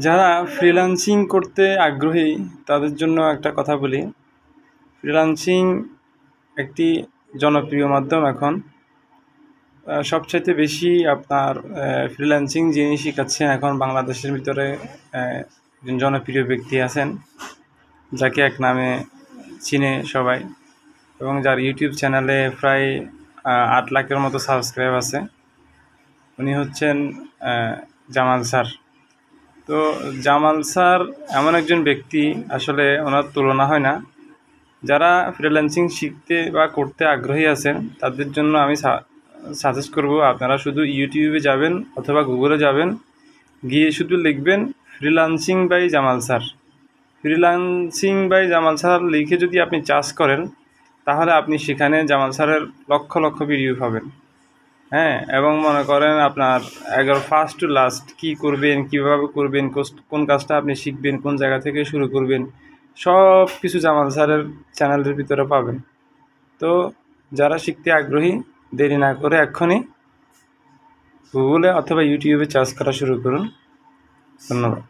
যারা ফ্রিল্যান্সিং করতে আগ্রহী তাদের জন্য একটা কথা বলি। ফ্রিল্যান্সিং একটি জনপ্রিয় মাধ্যম এখন। সবচাইতে বেশি আপনার ফ্রিল্যান্সিং যিনি শিখাচ্ছেন এখন বাংলাদেশের ভিতরে একজন জনপ্রিয় ব্যক্তি আছেন, যাকে এক নামে চিনে সবাই, এবং যার ইউটিউব চ্যানেলে প্রায় 8 লাখের মতো সাবস্ক্রাইব আছে। উনি হচ্ছেন জামাল স্যার। তো জামাল স্যার এমন একজন ব্যক্তি, আসলে ওনার তুলনা হয় না। যারা ফ্রিল্যান্সিং শিখতে বা করতে আগ্রহী আছেন তাদের জন্য আমি সাজেস্ট করব, আপনারা শুধু ইউটিউবে যাবেন অথবা গুগলে যাবেন, গিয়ে শুধু লিখবেন freelancing by Jamal sir. Freelancing by Jamal sir লিখে যদি আপনি চার্জ করেন, তাহলে আপনি সেখানে জামাল স্যারের লক্ষ লক্ষ ভিডিও পাবেন। হ্যাঁ, এবং মনে করেন আপনার একবার ফার্স্ট টু লাস্ট কী করবেন, কীভাবে করবেন, কোন কাজটা আপনি শিখবেন, কোন জায়গা থেকে শুরু করবেন, সব কিছু জামাল স্যারের চ্যানেলের ভিতরে পাবেন। তো যারা শিখতে আগ্রহী, দেরি না করে এক্ষুনি গুগলে অথবা ইউটিউবে সার্চ করা শুরু করুন। ধন্যবাদ।